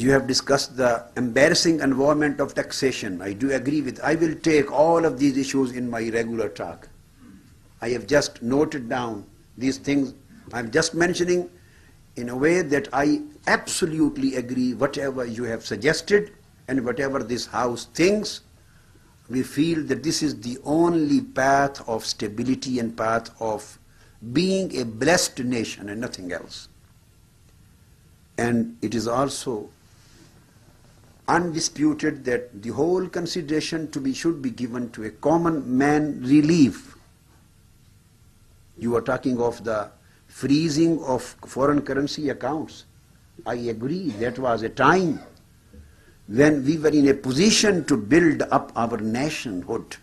You have discussed the embarrassing environment of taxation. I do agree with. I will take all of these issues in my regular talk. I have just noted down these things. I'm just mentioning in a way that I absolutely agree whatever you have suggested and whatever this House thinks. We feel that this is the only path of stability and path of being a blessed nation and nothing else. And it is also undisputed that the whole consideration should be given to a common man relief. You are talking of the freezing of foreign currency accounts. I agree, that was a time when we were in a position to build up our nationhood.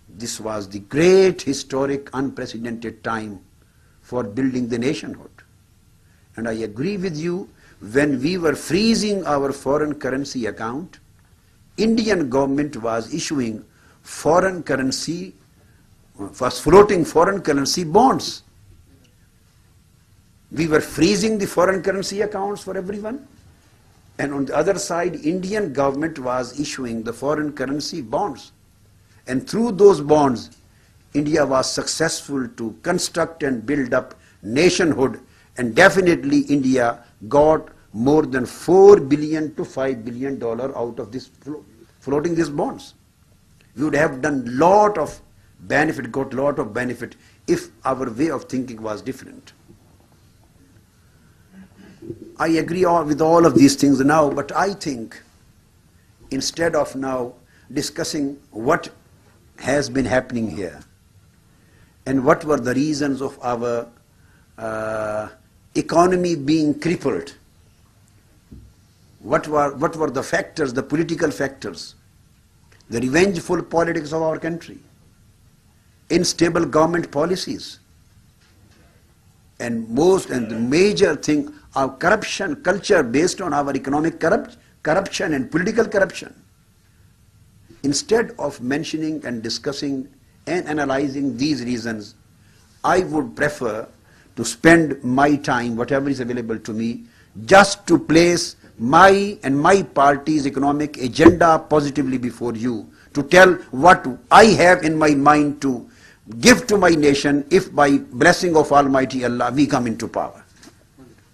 This was the great historic unprecedented time for building the nationhood. And I agree with you, when we were freezing our foreign currency account, Indian government was issuing foreign currency, was floating foreign currency bonds. We were freezing the foreign currency accounts for everyone. And on the other side, Indian government was issuing the foreign currency bonds. And through those bonds, India was successful to construct and build up nationhood. And definitely India got more than $4 billion to $5 billion out of this floating these bonds. We would have done lot of benefit, got lot of benefit if our way of thinking was different. I agree with all of these things now, but I think instead of now discussing what has been happening here and what were the reasons of our economy being crippled, what were the factors, the political factors, the revengeful politics of our country, unstable government policies, and the major thing, our corruption culture based on our economic corruption and political corruption. Instead of mentioning and discussing and analyzing these reasons, I would prefer to spend my time, whatever is available to me, just to place my and my party's economic agenda positively before you, to tell what I have in my mind to give to my nation if by blessing of Almighty Allah we come into power.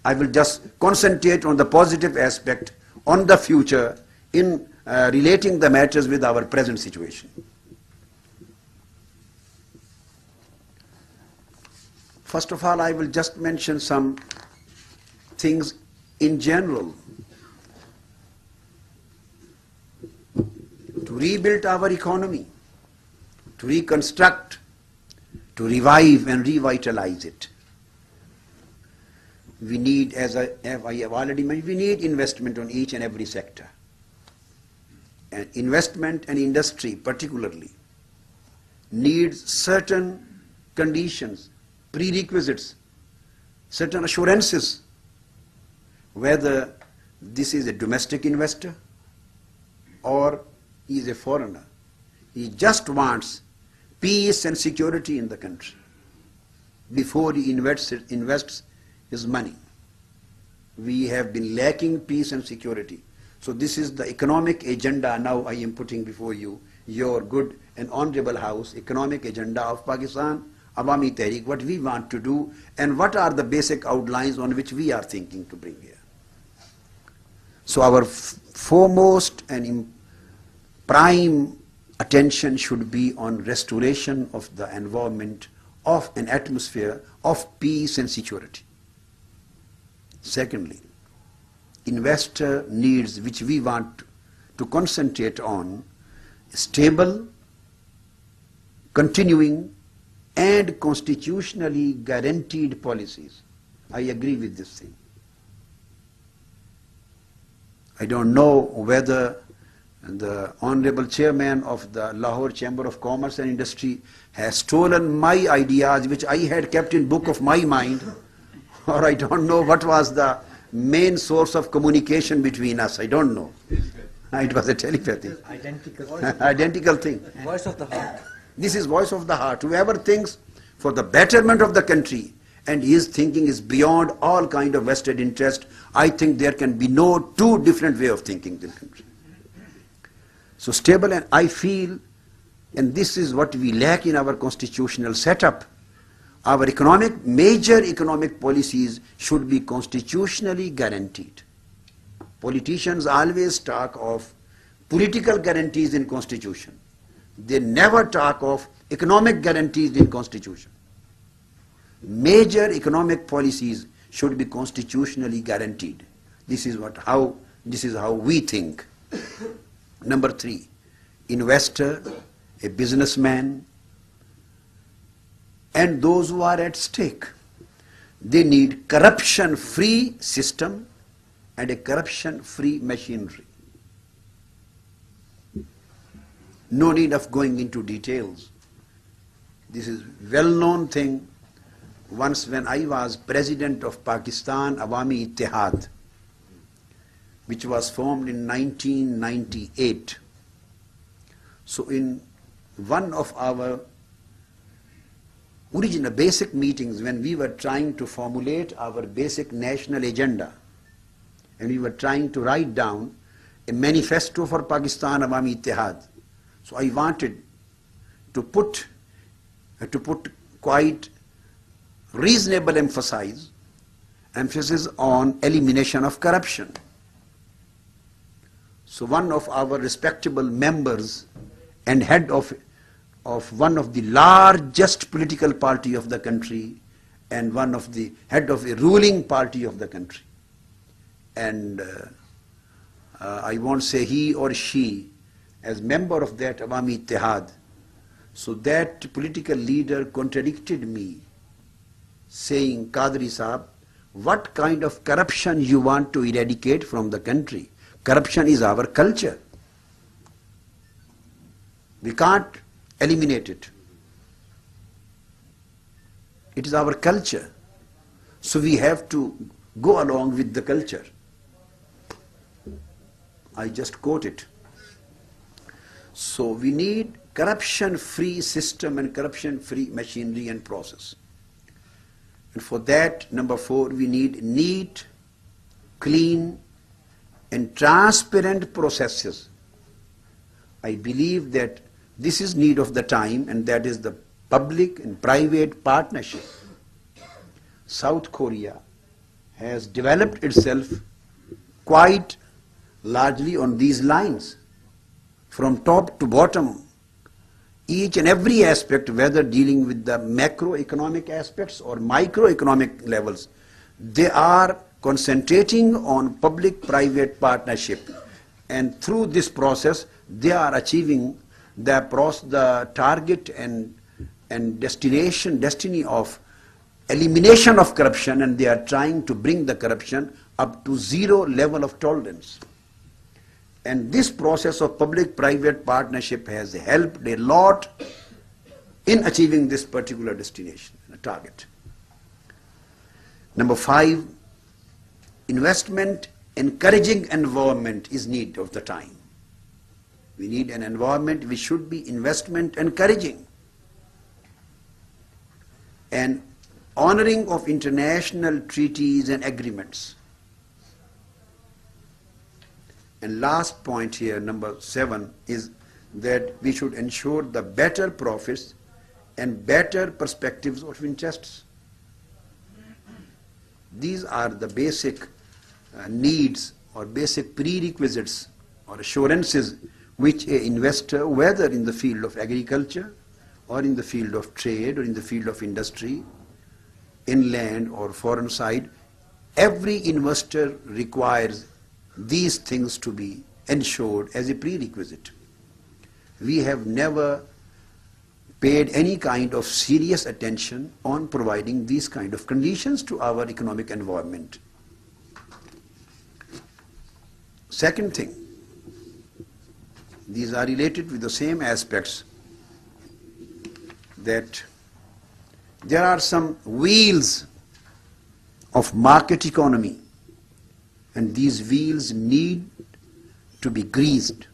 I will just concentrate on the positive aspect, on the future, in relating the matters with our present situation. First of all, I will just mention some things in general. To rebuild our economy, to reconstruct, to revive and revitalize it, we need, as I have already mentioned, we need investment on each and every sector. And investment and industry particularly needs certain conditions, prerequisites, certain assurances, whether this is a domestic investor or he is a foreigner. He just wants peace and security in the country before he invests his money. We have been lacking peace and security. So this is the economic agenda now I am putting before you, your good and honorable House, economic agenda of Pakistan Awami Tehreek, what we want to do and what are the basic outlines on which we are thinking to bring here. So our foremost and prime attention should be on restoration of the environment, of an atmosphere of peace and security. Secondly, investor needs, which we want to concentrate on, stable, continuing and constitutionally guaranteed policies. I agree with this thing. I don't know whether the Honorable Chairman of the Lahore Chamber of Commerce and Industry has stolen my ideas which I had kept in book of my mind, or I don't know what was the main source of communication between us. I don't know. It was a telepathy. Identical thing. Voice of the heart. This is voice of the heart. Whoever thinks for the betterment of the country and his thinking is beyond all kind of vested interest, I think there can be no two different way of thinking in the country. So stable, and I feel, and this is what we lack in our constitutional setup, our major economic policies should be constitutionally guaranteed. Politicians always talk of political guarantees in constitution. They never talk of economic guarantees in constitution. Major economic policies should be constitutionally guaranteed. This is how we think. Number 3, investor, a businessman, and those who are at stake, they need corruption-free system and a corruption-free machinery. No need of going into details. This is well-known thing. Once when I was president of Pakistan Awami Ittihad, which was formed in 1998. So in one of our original basic meetings, when we were trying to formulate our basic national agenda, and we were trying to write down a manifesto for Pakistan Awami Ittihad, so I wanted to put quite reasonable emphasis on elimination of corruption. So one of our respectable members and head of one of the largest political party of the country and one of the head of a ruling party of the country, and I won't say he or she, as member of that Awami Ittihad, so that political leader contradicted me, saying, Qadri Sahab, what kind of corruption you want to eradicate from the country? Corruption is our culture. We can't eliminate it. It is our culture. So we have to go along with the culture. I just quote it. So we need corruption-free system and corruption-free machinery and process. And for that, number 4, we need neat, clean, and transparent processes. I believe that this is need of the time, and that is the public and private partnership. South Korea has developed itself quite largely on these lines, from top to bottom. Each and every aspect, whether dealing with the macroeconomic aspects or microeconomic levels, they are concentrating on public-private partnership, and through this process they are achieving the target and destiny of elimination of corruption, and they are trying to bring the corruption up to 0 level of tolerance. And this process of public-private partnership has helped a lot in achieving this particular destination, target. Number 5, investment encouraging environment is need of the time. We need an environment which should be investment encouraging and honoring of international treaties and agreements. And last point here, number 7, is that we should ensure the better profits and better perspectives of interests. These are the basic needs or basic prerequisites or assurances which an investor, whether in the field of agriculture or in the field of trade or in the field of industry, inland or foreign side, every investor requires these things to be ensured as a prerequisite. We have never paid any kind of serious attention on providing these kind of conditions to our economic environment. Second thing, these are related with the same aspects, that there are some wheels of market economy, and these wheels need to be greased.